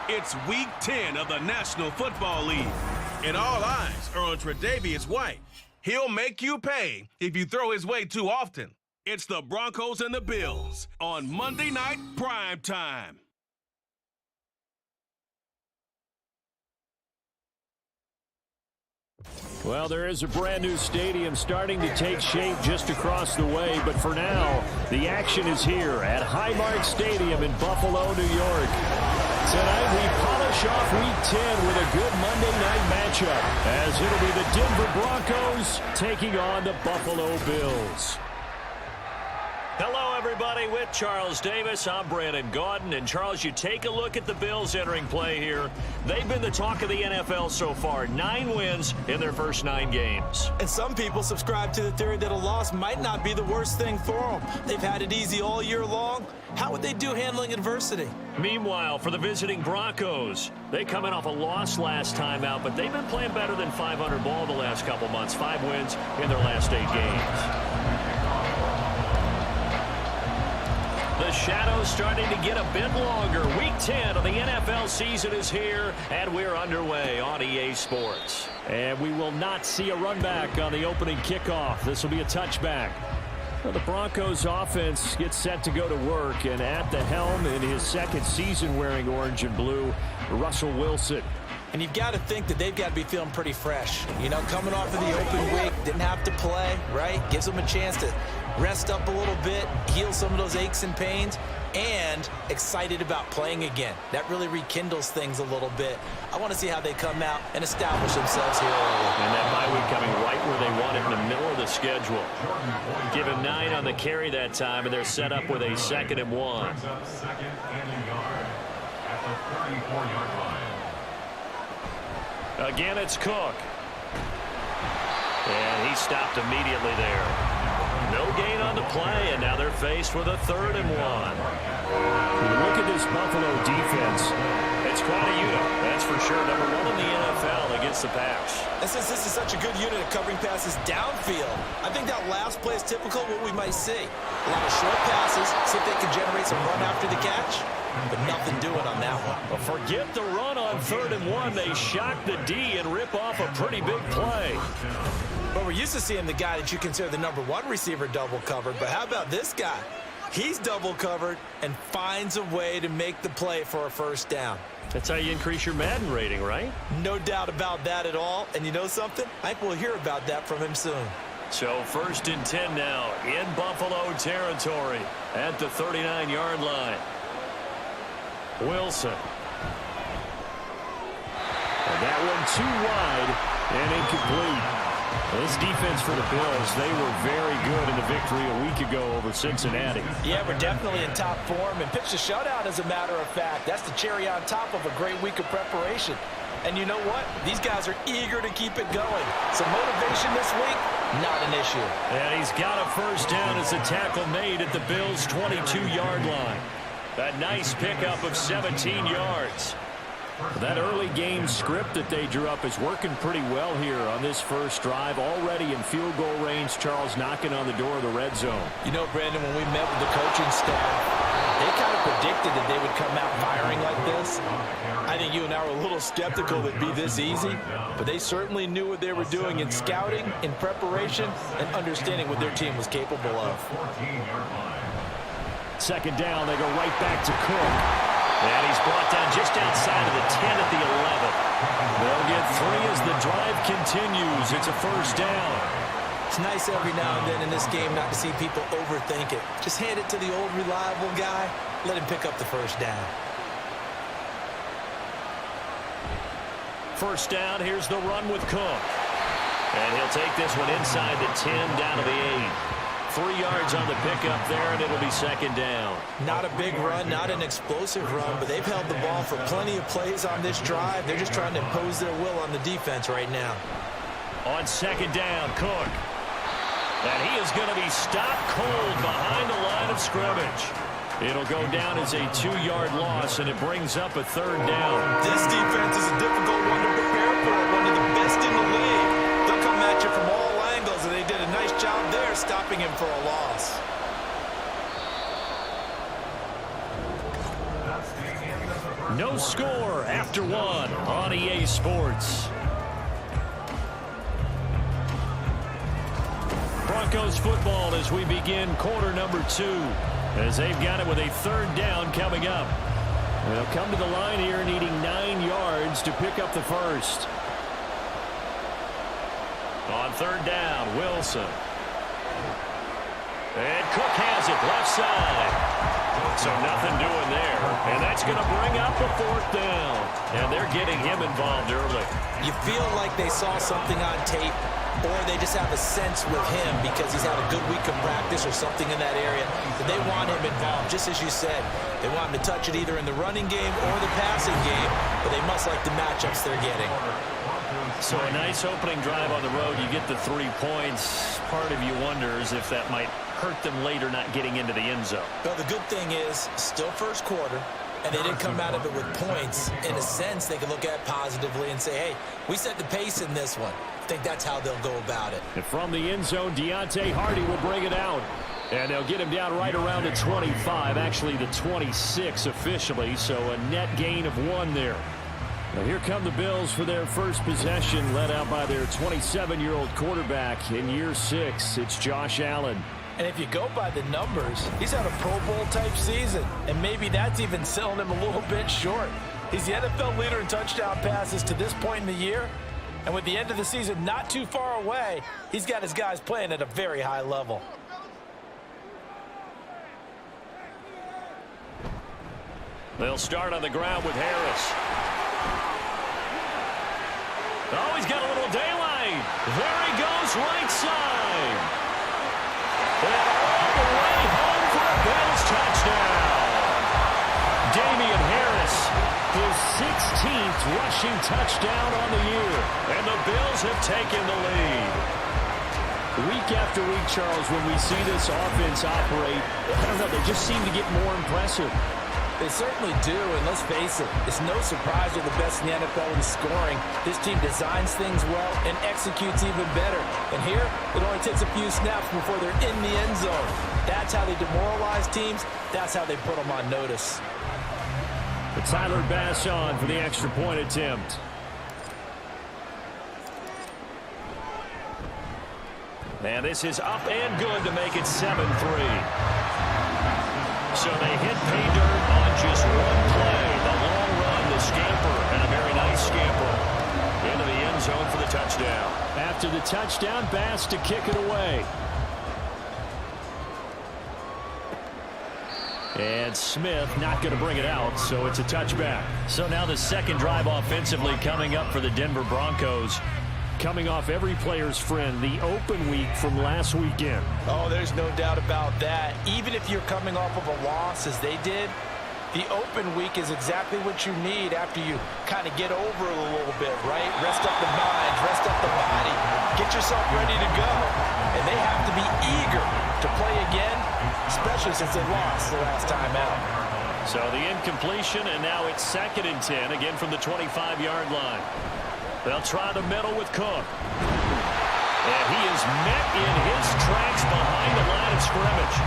It's Week 10 of the National Football League, and all eyes are on Tre'Davious White. He'll make you pay if you throw his way too often. It's the Broncos and the Bills on Monday Night Prime Time. Well, there is a brand new stadium starting to take shape just across the way, but for now, the action is here at Highmark Stadium in Buffalo, New York. Tonight, we polish off Week 10 with a good Monday night matchup, as it'll be the Denver Broncos taking on the Buffalo Bills. Hello, everybody. With Charles Davis, I'm Brandon Gaudin. And, Charles, you take a look at the Bills entering play here. They've been the talk of the NFL so far. 9 wins in their first 9 games. And some people subscribe to the theory that a loss might not be the worst thing for them. They've had it easy all year long. How would they do handling adversity? Meanwhile, for the visiting Broncos, they come in off a loss last time out, but they've been playing better than 500 ball the last couple months. 5 wins in their last 8 games. The shadow's starting to get a bit longer. Week 10 of the NFL season is here, and we're underway on EA Sports. And we will not see a run back on the opening kickoff. This will be a touchback. Well, the Broncos offense gets set to go to work, and at the helm in his second season wearing orange and blue, Russell Wilson. And you've got to think that they've got to be feeling pretty fresh. You know, coming off of the open week, didn't have to play, right? Gives them a chance to rest up a little bit, heal some of those aches and pains, and excited about playing again. That really rekindles things a little bit. I want to see how they come out and establish themselves here early. And that bye week coming right where they want it, in the middle of the schedule. Give him 9 on the carry that time, and they're set up with a 2nd and 1. Again, it's Cook. And he stopped immediately there. No gain on the play, and now they're faced with a 3rd and 1. Look at this Buffalo defense. It's quite a unit, that's for sure. Number 1 in the NFL against the pass. And since this is such a good unit of covering passes downfield, I think that last play is typical of what we might see. A lot of short passes, see if they can generate some run after the catch. But nothing doing on that one. Well, forget the run on 3rd and 1. They shock the D and rip off a pretty big play. But we're used to seeing the guy that you consider the number 1 receiver double covered. But how about this guy? He's double covered and finds a way to make the play for a first down. That's how you increase your Madden rating, right? No doubt about that at all. And you know something? I think we'll hear about that from him soon. So 1st and 10 now in Buffalo territory at the 39-yard line. Wilson. And that one too wide and incomplete. This defense for the Bills, they were very good in the victory a week ago over Cincinnati. Yeah, we're definitely in top form and pitched a shutout, as a matter of fact. That's the cherry on top of a great week of preparation. And you know what? These guys are eager to keep it going. So motivation this week, not an issue. And he's got a first down as a tackle made at the Bills' 22-yard line. A nice pickup of 17 yards. That early game script that they drew up is working pretty well here on this first drive. Already in field goal range, Charles knocking on the door of the red zone. You know, Brandon, when we met with the coaching staff, they kind of predicted that they would come out firing like this. I think you and I were a little skeptical that it'd be this easy, but they certainly knew what they were doing in scouting, in preparation, and understanding what their team was capable of. 2nd down, they go right back to Cook. And he's brought down just outside of the 10 at the 11. They'll get 3 as the drive continues. It's a first down. It's nice every now and then in this game not to see people overthink it. Just hand it to the old reliable guy. Let him pick up the first down. First down, here's the run with Cook. And he'll take this one inside the 10 down to the 8. 3 yards on the pickup there, and it'll be 2nd down. Not a big run, not an explosive run, but they've held the ball for plenty of plays on this drive. They're just trying to impose their will on the defense right now. On 2nd down, Cook. And he is going to be stopped cold behind the line of scrimmage. It'll go down as a 2-yard loss, and it brings up a 3rd down. This defense is a difficult one to prepare for, one of the best in the league. They'll come at you from all angles, and they did a nice job there stopping him for a loss. No no score after one on EA Sports. Broncos football as we begin quarter number 2, as they've got it with a third down coming up. They'll come to the line here needing 9 yards to pick up the first. On third down, Wilson. And Cook has it left side. So nothing doing there. And that's going to bring up the fourth down. And they're getting him involved early. You feel like they saw something on tape, or they just have a sense with him because he's had a good week of practice or something in that area. But they want him involved, just as you said. They want him to touch it either in the running game or the passing game, but they must like the matchups they're getting. So a nice opening drive on the road. You get the 3 points. Part of you wonders if that might hurt them later not getting into the end zone. Well, the good thing is, still first quarter, and they didn't come out of it with points. In a sense, they can look at it positively and say, hey, we set the pace in this one. I think that's how they'll go about it. And from the end zone, Deontay Hardy will bring it out. And they'll get him down right around the 25, actually the 26 officially, so a net gain of 1 there. Now here come the Bills for their first possession, led out by their 27-year-old quarterback in year 6. It's Josh Allen. And if you go by the numbers, he's had a Pro Bowl-type season, and maybe that's even selling him a little bit short. He's the NFL leader in touchdown passes to this point in the year, and with the end of the season not too far away, he's got his guys playing at a very high level. They'll start on the ground with Harris. Oh, he's got a little daylight. There he goes, right side. And all the way home for a Bills touchdown. Damian Harris, his 16th rushing touchdown on the year. And the Bills have taken the lead. Week after week, Charles, when we see this offense operate, I don't know, they just seem to get more impressive. They certainly do, and let's face it, it's no surprise they're the best in the NFL in scoring. This team designs things well and executes even better. And here, it only takes a few snaps before they're in the end zone. That's how they demoralize teams. That's how they put them on notice. But Tyler Bass on for the extra point attempt. And this is up and good to make it 7-3. So they hit pay dirt on just one play. The long run, the scamper, and a very nice scamper into the end zone for the touchdown. After the touchdown, Bass to kick it away. And Smith not going to bring it out, so it's a touchback. So now the second drive offensively coming up for the Denver Broncos. Coming off every player's friend, the open week from last weekend. Oh, there's no doubt about that. Even if you're coming off of a loss, as they did, the open week is exactly what you need after you kind of get over it a little bit, right? Rest up the mind, rest up the body, get yourself ready to go. And they have to be eager to play again, especially since they lost the last time out. So the incompletion, and now it's 2nd and 10, again from the 25-yard line. They'll try the middle with Cook. And he is met in his tracks behind the line of scrimmage.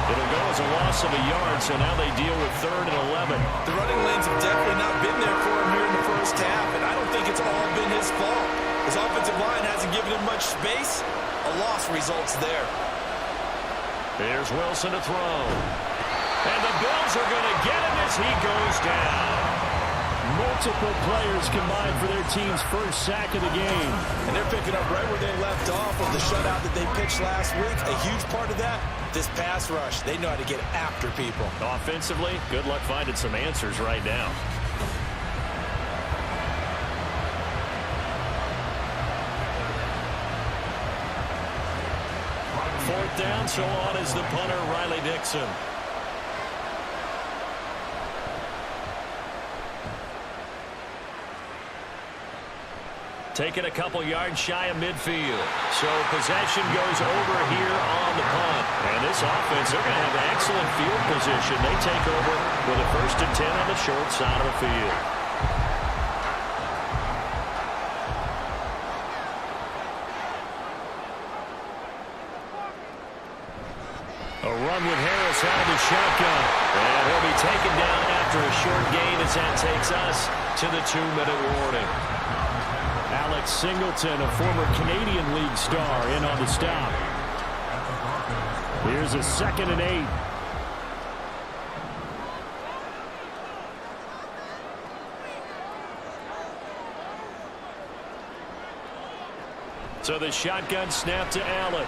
It'll go as a loss of a yard, so now they deal with 3rd and 11. The running lanes have definitely not been there for him here in the first half, and I don't think it's all been his fault. His offensive line hasn't given him much space. A loss results there. Here's Wilson to throw. And the Bills are going to get him as he goes down. Multiple players combined for their team's first sack of the game. And they're picking up right where they left off with the shutout that they pitched last week. A huge part of that, this pass rush. They know how to get after people. Offensively, good luck finding some answers right now. Fourth down, so on is the punter, Riley Dixon. Taking a couple yards shy of midfield. So possession goes over here on the punt. And this offense, they're going to have excellent field position. They take over with a 1st and 10 on the short side of the field. A run with Harris out of the shotgun. And he'll be taken down at after a short gain as that takes us to the 2-minute warning. Alex Singleton, a former Canadian League star, in on the stop. Here's a 2nd and 8. So the shotgun snap to Allen.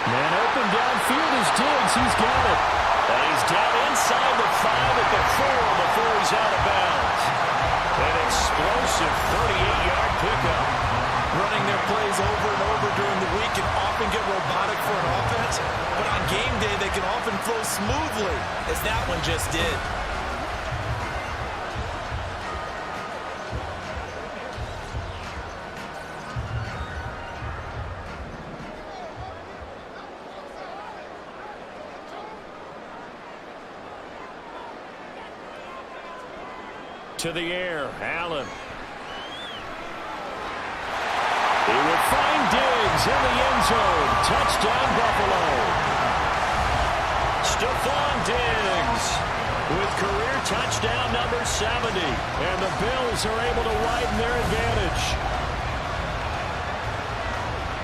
Man open downfield is Diggs. He's got it. And he's down inside the 5 at the 4 before he's out of bounds. An explosive 38-yard pickup. Running their plays over and over during the week can often get robotic for an offense, but on game day they can often flow smoothly, as that one just did. To the air, Allen. He will find Diggs in the end zone. Touchdown, Buffalo. Stephon Diggs with career touchdown number 70. And the Bills are able to widen their advantage.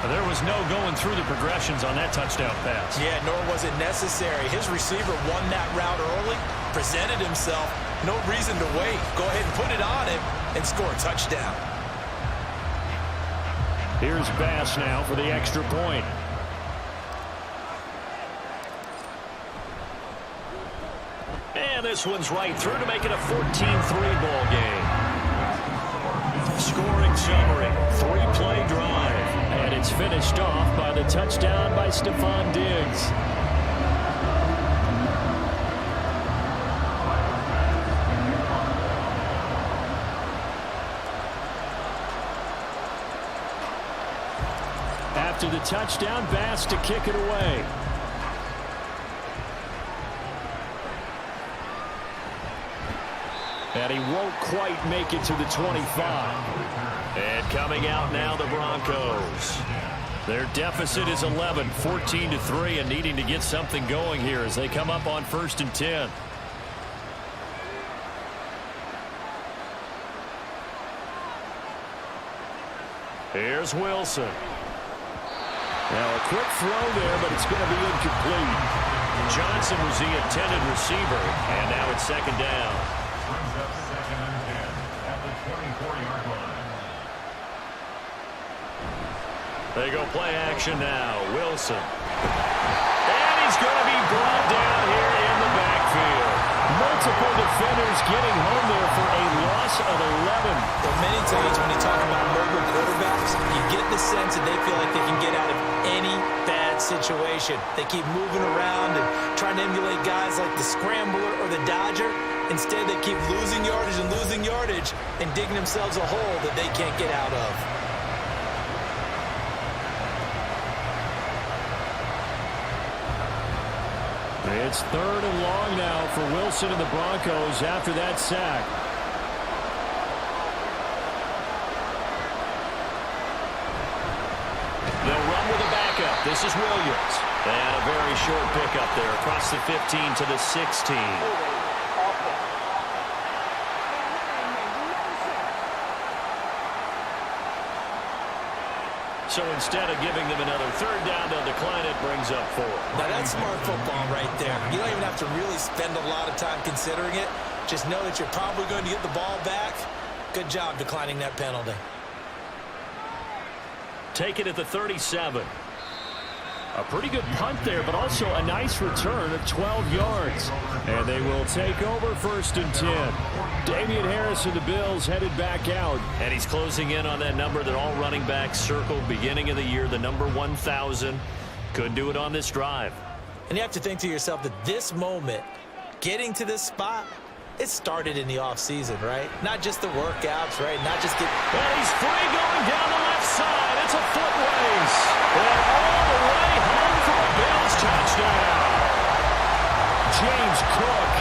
There was no going through the progressions on that touchdown pass. Yeah, nor was it necessary. His receiver won that route early, presented himself. No reason to wait. Go ahead and put it on him and score a touchdown. Here's Bass now for the extra point. And this one's right through to make it a 14-3 ball game. Scoring summary, 3-play drive. And it's finished off by the touchdown by Stephon Diggs. After the touchdown, Bass to kick it away. And he won't quite make it to the 25. And coming out now, the Broncos. Their deficit is 11, 14-3, and needing to get something going here as they come up on 1st and 10. Here's Wilson. Now a quick throw there, but it's going to be incomplete. Johnson was the intended receiver, and now it's 2nd down. They go play action now. Wilson. And he's going to be brought down here in the backfield. Multiple defenders getting home there for a loss of 11. Well, many times when you talk about mobile quarterbacks, you get the sense that they feel like they can get out of any bad situation. They keep moving around and trying to emulate guys like the Scrambler or the Dodger. Instead, they keep losing yardage and digging themselves a hole that they can't get out of. It's 3rd and long now for Wilson and the Broncos after that sack. They'll run with a backup. This is Williams. And a very short pickup there across the 15 to the 16. So instead of giving them another 3rd down, they'll decline it, brings up 4. Now that's smart football right there. You don't even have to really spend a lot of time considering it. Just know that you're probably going to get the ball back. Good job declining that penalty. Take it at the 37. A pretty good punt there, but also a nice return of 12 yards. And they will take over 1st and 10. Damian Harris and the Bills headed back out. And he's closing in on that number that all running backs circled beginning of the year, the number 1,000. Could do it on this drive. And you have to think to yourself that this moment, getting to this spot, it started in the offseason, right? Not just the workouts, right? Not just get... And he's free going down the left side. It's a foot race. And all the way home for a Bills touchdown. James Cook,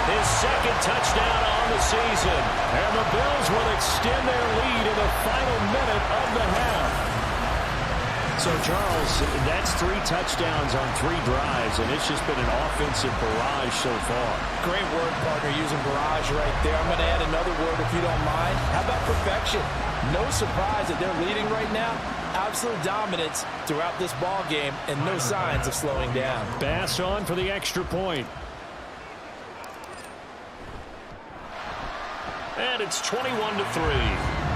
his 2nd touchdown on the season. And the Bills will extend their lead in the final minute of the half. So, Charles, that's 3 touchdowns on 3 drives, and it's just been an offensive barrage so far. Great word, partner, using barrage right there. I'm going to add another word if you don't mind. How about perfection? No surprise that they're leading right now. Absolute dominance throughout this ball game and no signs of slowing down. Bass on for the extra point. And it's 21-3.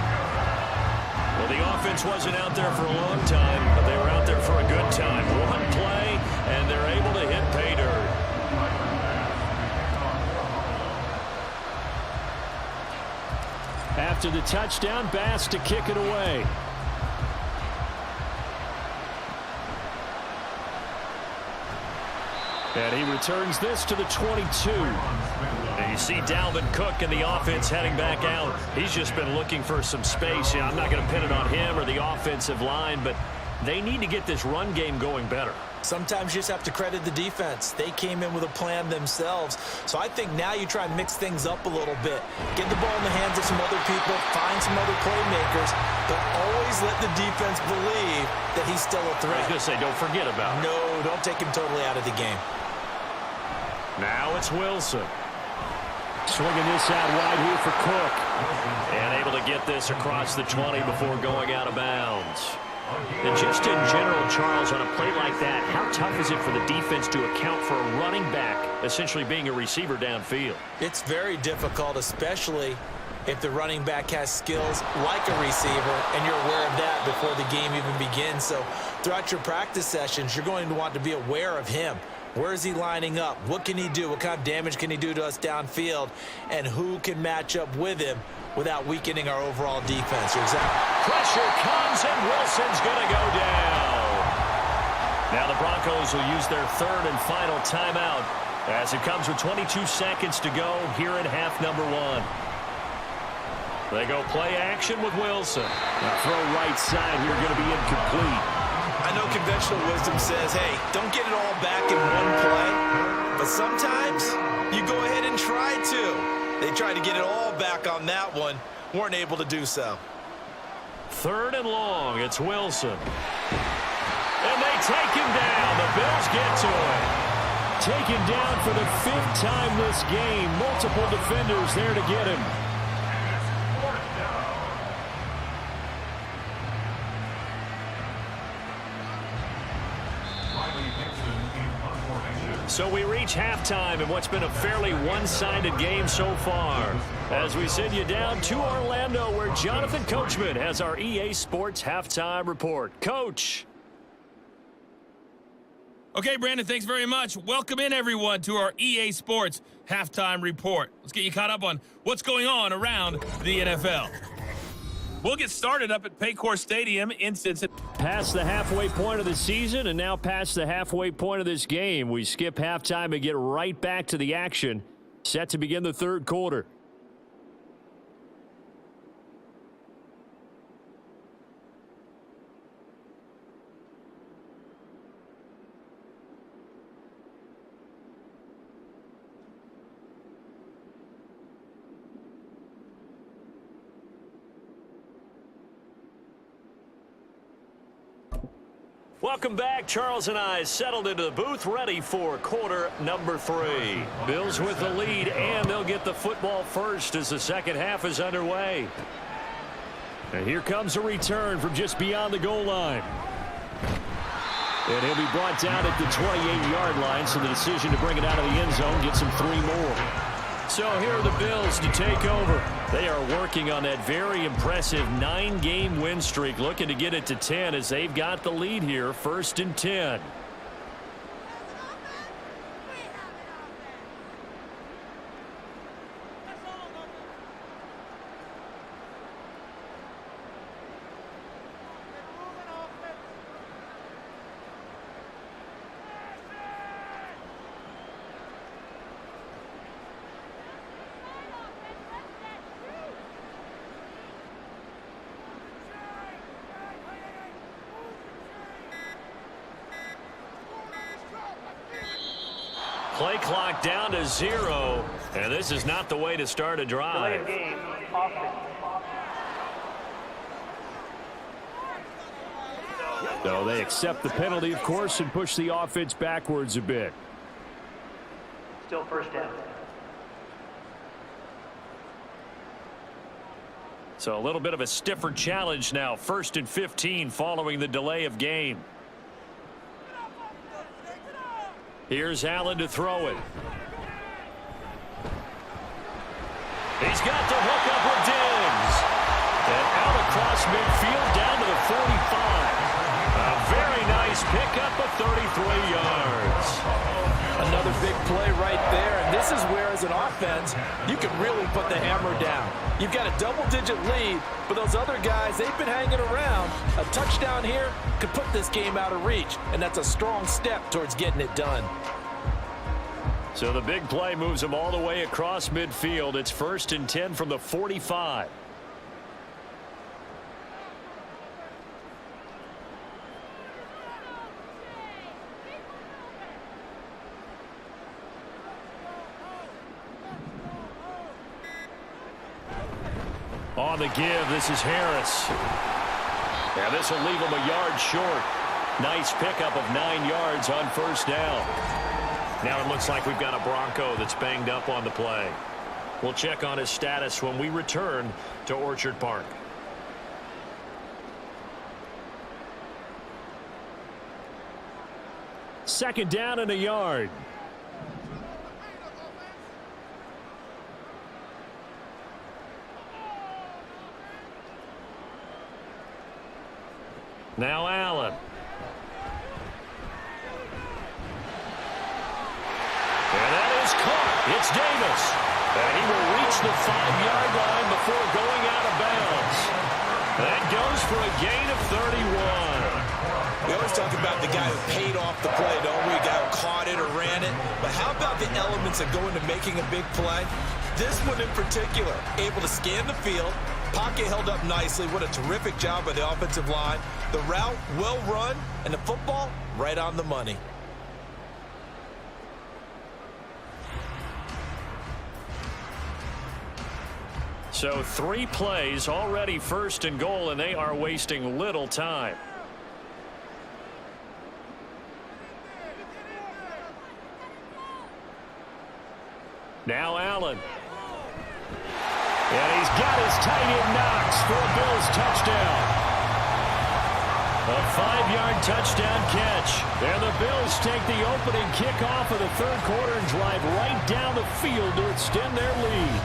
Well, the offense wasn't out there for a long time, but they were out there for a good time. One play, and they're able to hit pay dirt. After the touchdown, Bass to kick it away. And he returns this to the 22. And you see Dalvin Cook and the offense heading back out. He's just been looking for some space. I'm not going to pin it on him or the offensive line, but they need to get this run game going better. Sometimes you just have to credit the defense. They came in with a plan themselves. So I think now you try and mix things up a little bit. Get the ball in the hands of some other people, find some other playmakers, but always let the defense believe that he's still a threat. I was going to say, don't forget about it. No, don't take him totally out of the game. Now it's Wilson. Swinging this out wide here for Cook. And able to get this across the 20 before going out of bounds. And just in general, Charles, on a play like that, how tough is it for the defense to account for a running back essentially being a receiver downfield? It's very difficult, especially if the running back has skills like a receiver and you're aware of that before the game even begins. So throughout your practice sessions, you're going to want to be aware of him. Where is he lining up? What can he do? What kind of damage can he do to us downfield? And who can match up with him without weakening our overall defense? Pressure comes, and Wilson's going to go down. Now the Broncos will use their 3rd and final timeout as it comes with 22 seconds to go here in half number 1. They go play action with Wilson. Now throw right side here, going to be incomplete. I know conventional wisdom says, hey, don't get it all back in one play. But sometimes you go ahead and try to. They tried to get it all back on that one. Weren't able to do so. 3rd and long. It's Wilson. And they take him down. The Bills get to him. Taken down for the 5th time this game. Multiple defenders there to get him. So we reach halftime in what's been a fairly one-sided game so far. As we send you down to Orlando, where Jonathan Coachman has our EA Sports Halftime Report. Coach. Okay, Brandon, thanks very much. Welcome in, everyone, to our EA Sports Halftime Report. Let's get you caught up on what's going on around the NFL. We'll get started up at Paycor Stadium in Cincinnati. Past the halfway point of the season and now past the halfway point of this game. We skip halftime and get right back to the action. Set to begin the 3rd quarter. Welcome back. Charles and I settled into the booth, ready for quarter number 3. Bills with the lead, and they'll get the football first as the second half is underway. And here comes a return from just beyond the goal line. And he'll be brought down at the 28-yard line, so the decision to bring it out of the end zone gets him 3 more. So here are the Bills to take over. They are working on that very impressive 9-game win streak, looking to get it to 10 as they've got the lead here, 1st and 10. Play clock down to 0, and this is not the way to start a drive. So they accept the penalty, of course, and push the offense backwards a bit. Still first down. So a little bit of a stiffer challenge now. 1st and 15 following the delay of game. Here's Allen to throw it. He's got the hook up with Diggs. And out across midfield down to the 45. A very nice pickup of 33 yards. Another big play right there, and this is where, as an offense, you can really put the hammer down. You've got a double-digit lead, but those other guys, they've been hanging around. A touchdown here could put this game out of reach, and that's a strong step towards getting it done. So the big play moves them all the way across midfield. It's 1st and 10 from the 45. On the give, this is Harris. Yeah, this will leave him a yard short. Nice pickup of 9 yards on 1st down. Now it looks like we've got a Bronco that's banged up on the play. We'll check on his status when we return to Orchard Park. Second down and a yard. Now Allen. And that is caught. It's Davis. And he will reach the 5-yard line before going out of bounds. That goes for a gain of 31. We always talk about the guy who paid off the play, don't we? The guy who caught it or ran it. But how about the elements that go into making a big play? This one in particular, able to scan the field. Pocket held up nicely. What a terrific job by the offensive line. The route, well run, and the football, right on the money. So 3 plays, already 1st and goal, and they are wasting little time. Now Allen. And he's got his tight end Knox for a Bills touchdown. A 5-yard touchdown catch. And the Bills take the opening kickoff of the 3rd quarter and drive right down the field to extend their lead.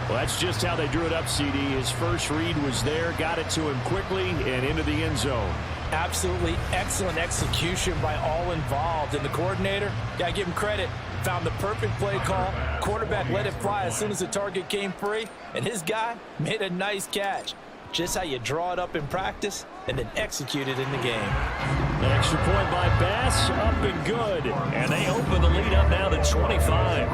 Well, that's just how they drew it up, CD. His first read was there, got it to him quickly, and into the end zone. Absolutely excellent execution by all involved. And the coordinator, gotta give him credit, found the perfect play call. Quarterback let it fly as soon as the target came free, and his guy made a nice catch. Just how you draw it up in practice and then execute it in the game. An extra point by Bass, up and good. And they open the lead up now to 25.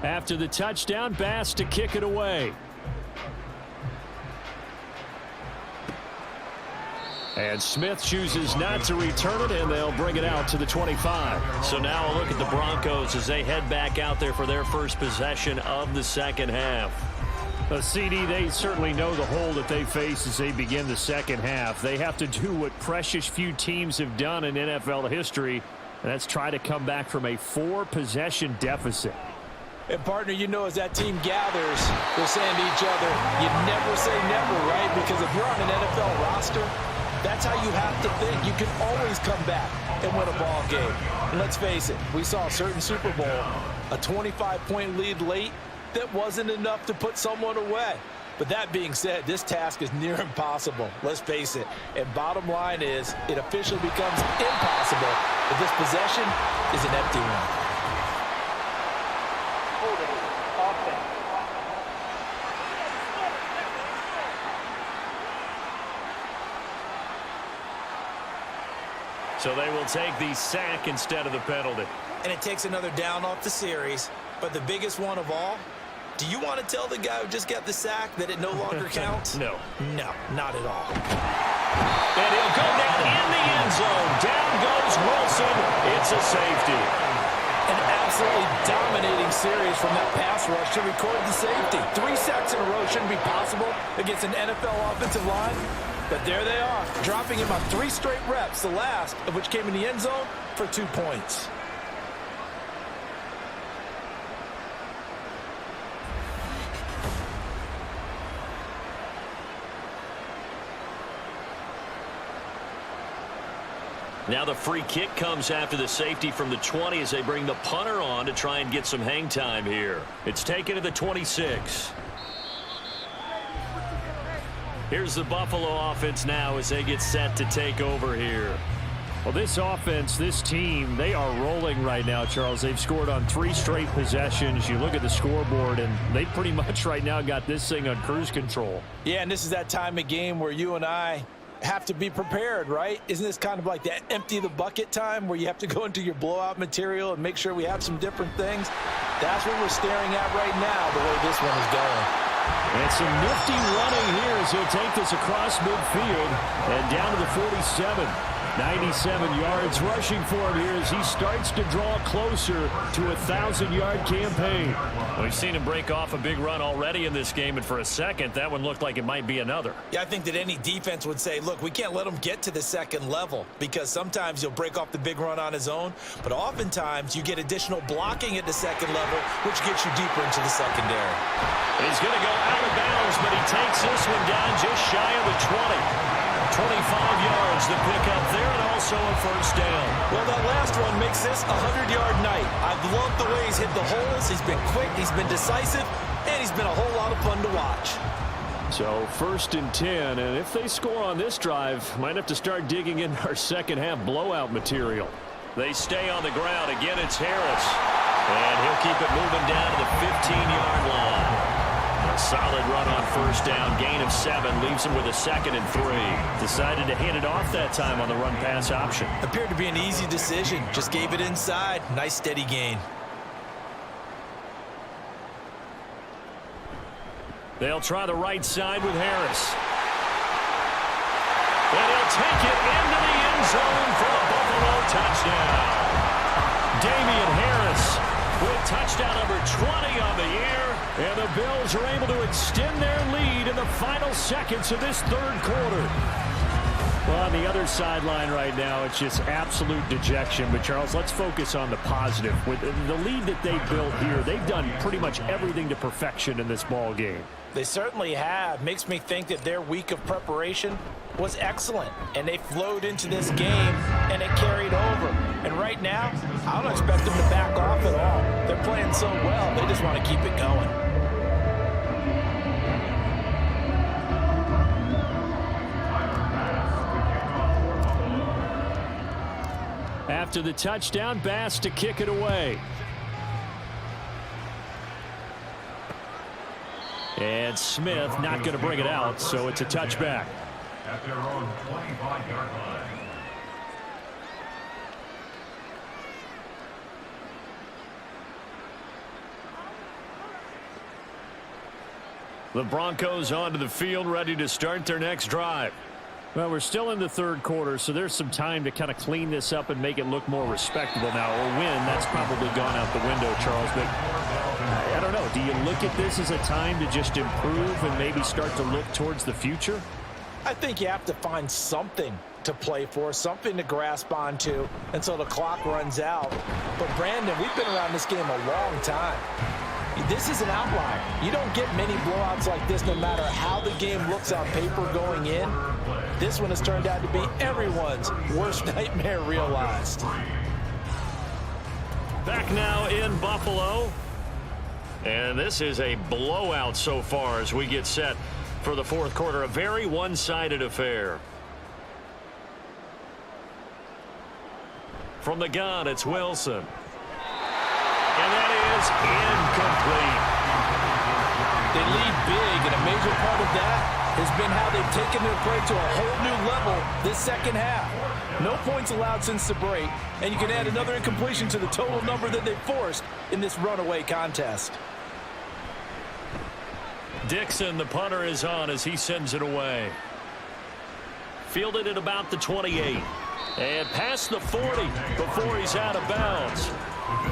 After the touchdown, Bass to kick it away. And Smith chooses not to return it, and they'll bring it out to the 25. So now a look at the Broncos as they head back out there for their first possession of the second half. CD, they certainly know the hole that they face as they begin the second half. They have to do what precious few teams have done in NFL history, and that's try to come back from a 4-possession deficit. And, partner, you know, as that team gathers, they're saying to each other, you never say never, right? Because if you're on an NFL roster, that's how you have to think. You can always come back and win a ball game. And let's face it, we saw a certain Super Bowl, a 25-point lead late that wasn't enough to put someone away. But that being said, this task is near impossible. Let's face it. And bottom line is, it officially becomes impossible if this possession is an empty one. So they will take the sack instead of the penalty. And it takes another down off the series. But the biggest one of all, do you want to tell the guy who just got the sack that it no longer counts? No. No, not at all. And he'll go down in the end zone. Down goes Wilson. It's It's a safety. An absolutely dominating series from that pass rush to record the safety. 3 sacks in a row shouldn't be possible against an NFL offensive line. But there they are, dropping him on 3 straight reps, the last of which came in the end zone for 2 points. Now the free kick comes after the safety from the 20 as they bring the punter on to try and get some hang time here. It's taken to the 26. Here's the Buffalo offense now as they get set to take over here. Well, this offense, this team, they are rolling right now, Charles. They've scored on 3 straight possessions. You look at the scoreboard, and they pretty much right now got this thing on cruise control. Yeah, and this is that time of game where you and I have to be prepared, right? Isn't this kind of like that empty the bucket time where you have to go into your blowout material and make sure we have some different things? That's what we're staring at right now, the way this one is going. And some nifty running here as he'll take this across midfield and down to the 47. 97 yards rushing for him here as he starts to draw closer to a 1,000-yard campaign. We've seen him break off a big run already in this game, and for a second, that one looked like it might be another. Yeah, I think that any defense would say, look, we can't let him get to the second level because sometimes he'll break off the big run on his own, but oftentimes you get additional blocking at the second level, which gets you deeper into the secondary. He's going to go out of bounds, but he takes this one down just shy of the 20. 25 yards to pick up there, and also a first down. Well, that last one makes this a 100-yard night. I've loved the way he's hit the holes. He's been quick, he's been decisive, and he's been a whole lot of fun to watch. So 1st and 10, and if they score on this drive, might have to start digging in our second half blowout material. They stay on the ground. Again, it's Harris, and he'll keep it moving down to the 15-yard line. A solid run on first down, gain of 7, leaves him with a 2nd and 3. Decided to hand it off that time on the run-pass option. Appeared to be an easy decision. Just gave it inside. Nice steady gain. They'll try the right side with Harris. And he'll take it into the end zone for a Buffalo touchdown. Damian Harris with touchdown number 20 on the year. And the Bills are able to extend their lead in the final seconds of this 3rd quarter. Well, on the other sideline right now, it's just absolute dejection. But, Charles, let's focus on the positive. With the lead that they built here, they've done pretty much everything to perfection in this ball game. They certainly have. Makes me think that their week of preparation was excellent. And they flowed into this game, and it carried over. And right now, I don't expect them to back off at all. They're playing so well, they just want to keep it going. After the touchdown, Bass to kick it away. And Smith not going to bring it out, so it's a touchback. At their own 25-yard line. The Broncos onto the field, ready to start their next drive. Well, we're still in the 3rd quarter, so there's some time to kind of clean this up and make it look more respectable now. Or win, that's probably gone out the window, Charles. But I don't know. Do you look at this as a time to just improve and maybe start to look towards the future? I think you have to find something to play for, something to grasp onto until the clock runs out. But, Brandon, we've been around this game a long time. This is an outlier. You don't get many blowouts like this no matter how the game looks on paper going in. This one has turned out to be everyone's worst nightmare realized. Back now in Buffalo. And this is a blowout so far as we get set for the 4th quarter. A very one-sided affair. From the gun, it's Wilson. And that is incomplete. They lead big, and a major part of that has been how they've taken their play to a whole new level this second half. No points allowed since the break, and you can add another incompletion to the total number that they've forced in this runaway contest. Dixon, the punter, is on as he sends it away. Fielded at about the 28. And past the 40 before he's out of bounds.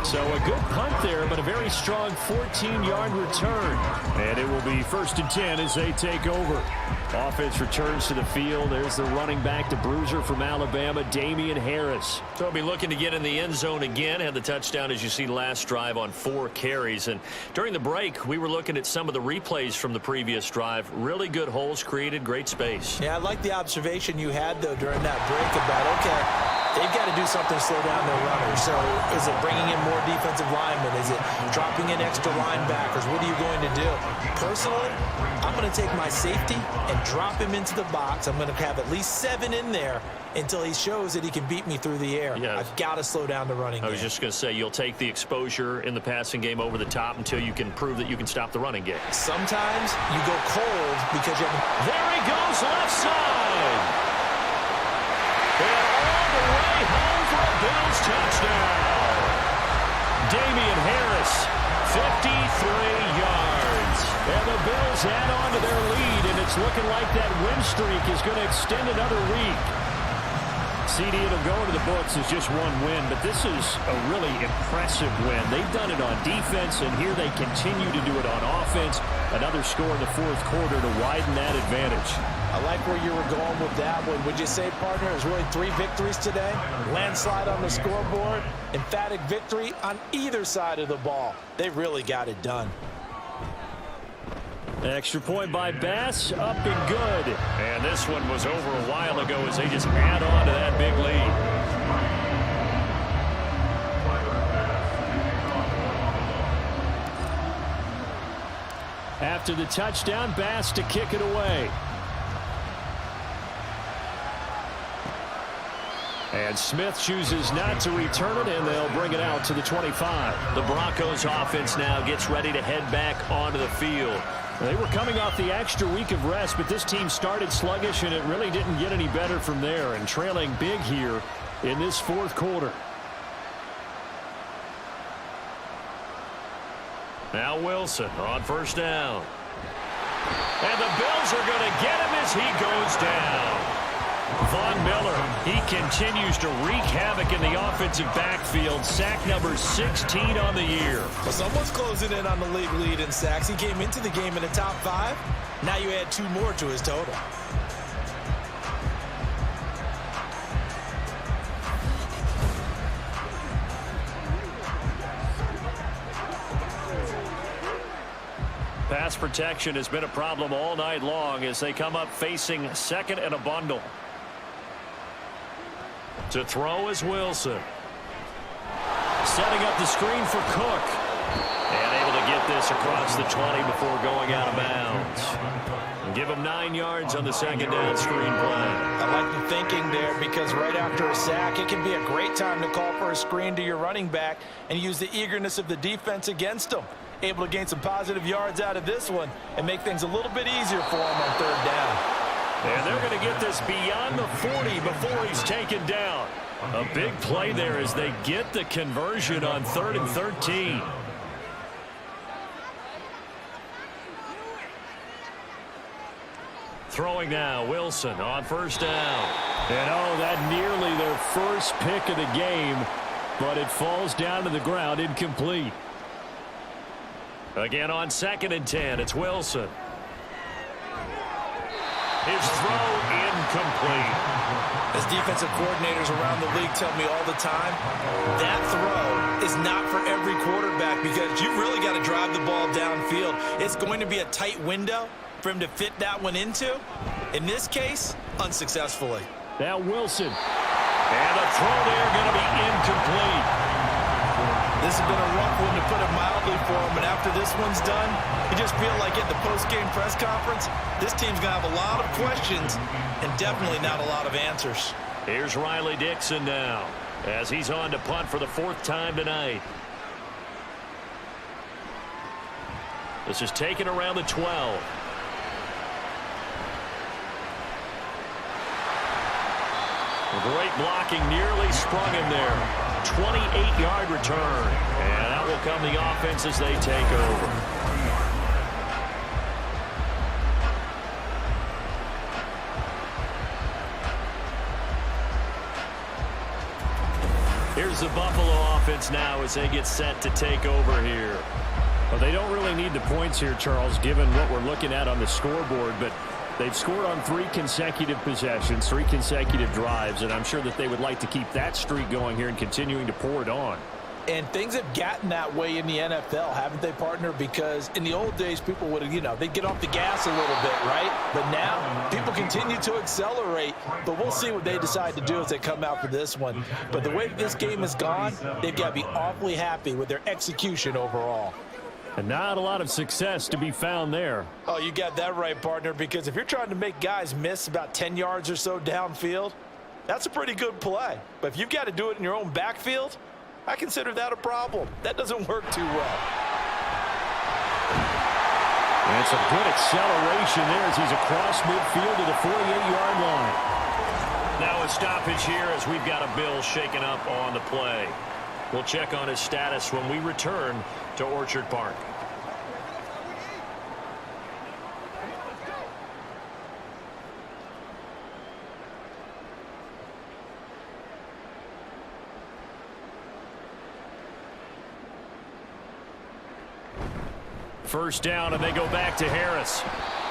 So a good punt there, but a very strong 14-yard return. And it will be 1st and 10 as they take over. Offense returns to the field. There's the running back, the bruiser from Alabama, Damian Harris. So he'll be looking to get in the end zone again. Had the touchdown, as you see, last drive on 4 carries. And during the break, we were looking at some of the replays from the previous drive. Really good holes created, great space. Yeah, I like the observation you had, though, during that break about, okay, they've got to do something to slow down their runners. So is it bringing in more defensive linemen? Is it dropping in extra linebackers? What are you going to do? Personally, I'm going to take my safety and drop him into the box. I'm going to have at least 7 in there until he shows that he can beat me through the air. Yeah. I've got to slow down the running game. I was just going to say, you'll take the exposure in the passing game over the top until you can prove that you can stop the running game. Sometimes you go cold because you have... There he goes, left side. And all the way home for a Bills touchdown. Damian Harris, 53 yards. And the Bills add on to their lead, and it's looking like that win streak is going to extend another week. CD, it'll go into the books as just 1 win, but this is a really impressive win. They've done it on defense, and here they continue to do it on offense. Another score in the 4th quarter to widen that advantage. I like where you were going with that one. Would you say, partner, it was really 3 victories today? Landslide on the scoreboard, emphatic victory on either side of the ball. They really got it done. Extra point by Bass, up and good. And this one was over a while ago as they just add on to that big lead. After the touchdown, Bass to kick it away. And Smith chooses not to return it, and they'll bring it out to the 25. The Broncos offense now gets ready to head back onto the field. They were coming off the extra week of rest, but this team started sluggish, and it really didn't get any better from there, and trailing big here in this 4th quarter. Now Wilson on 1st down. And the Bills are going to get him as he goes down. Von Miller, he continues to wreak havoc in the offensive backfield. Sack number 16 on the year. Well, someone's closing in on the league lead in sacks. He came into the game in the top 5. Now you add 2 more to his total. Pass protection has been a problem all night long as they come up facing 2nd and a bundle. To throw is Wilson. Setting up the screen for Cook. And able to get this across the 20 before going out of bounds. And give him 9 yards on the 2nd down screen play. I like the thinking there because right after a sack, it can be a great time to call for a screen to your running back and use the eagerness of the defense against him. Able to gain some positive yards out of this one and make things a little bit easier for him on 3rd down. And they're going to get this beyond the 40 before he's taken down. A big play there as they get the conversion on 3rd and 13. Throwing now, Wilson on 1st down. And oh, that nearly their first pick of the game, but it falls down to the ground incomplete. Again on 2nd and 10, it's Wilson. His throw incomplete. As defensive coordinators around the league tell me all the time, that throw is not for every quarterback because you've really got to drive the ball downfield. It's going to be a tight window for him to fit that one into. In this case, unsuccessfully. Now Wilson. And a throw there going to be incomplete. This has been a rough one, to put it mildly, for him. And after this one's done, you just feel like at the post-game press conference, this team's going to have a lot of questions and definitely not a lot of answers. Here's Riley Dixon now as he's on to punt for the 4th time tonight. This is taken around the 12. Great blocking, nearly sprung him there. 28-yard return. And out will come the offense as they take over. Here's the Buffalo offense now as they get set to take over here. Well, they don't really need the points here, Charles, given what we're looking at on the scoreboard, but they've scored on 3 consecutive possessions, 3 consecutive drives, and I'm sure that they would like to keep that streak going here and continuing to pour it on. And things have gotten that way in the NFL, haven't they, partner? Because in the old days, people would have, they'd get off the gas a little bit, right? But now, people continue to accelerate. But we'll see what they decide to do as they come out for this one. But the way this game has gone, they've got to be awfully happy with their execution overall. And not a lot of success to be found there. Oh, you got that right, partner, because if you're trying to make guys miss about 10 yards or so downfield, that's a pretty good play. But if you've got to do it in your own backfield, I consider that a problem. That doesn't work too well. And some good acceleration there as he's across midfield to the 48-yard line. Now a stoppage here as we've got a Bill shaken up on the play. We'll check on his status when we return to Orchard Park. First down, and they go back to Harris.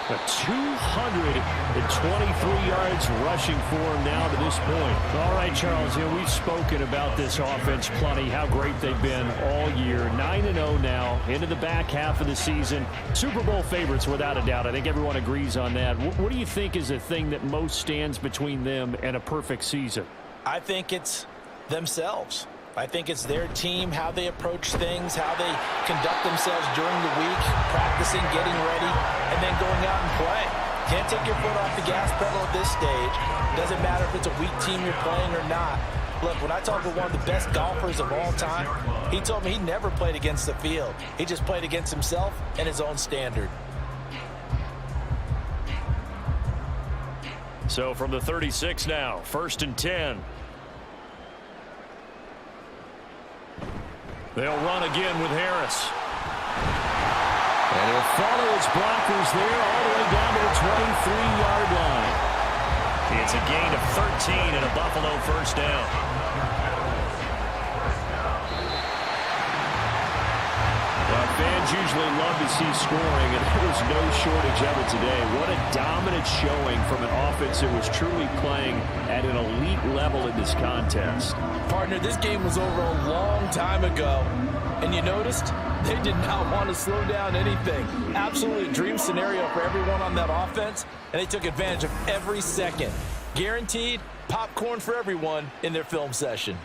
223 yards rushing for him now to this point. All right, Charles, we've spoken about this offense plenty, how great they've been all year. 9-0 now, into the back half of the season. Super Bowl favorites, without a doubt. I think everyone agrees on that. What do you think is the thing that most stands between them and a perfect season? I think it's themselves. I think it's their team, how they approach things, how they conduct themselves during the week, practicing, getting ready, and then going out and playing. Can't take your foot off the gas pedal at this stage. Doesn't matter if it's a weak team you're playing or not. Look, when I talk with one of the best golfers of all time, he told me he never played against the field. He just played against himself and his own standard. So from the 36 now, 1st and 10. They'll run again with Harris. And he'll follow his blockers there all the way down to the 23-yard line. It's a gain of 13 and a Buffalo first down. Well, fans usually love to see scoring, and there was no shortage of it today. What a dominant showing from an offense that was truly playing at an elite level in this contest. Partner, this game was over a long time ago, and you noticed they did not want to slow down anything. Absolutely a dream scenario for everyone on that offense, and they took advantage of every second. Guaranteed popcorn for everyone in their film session.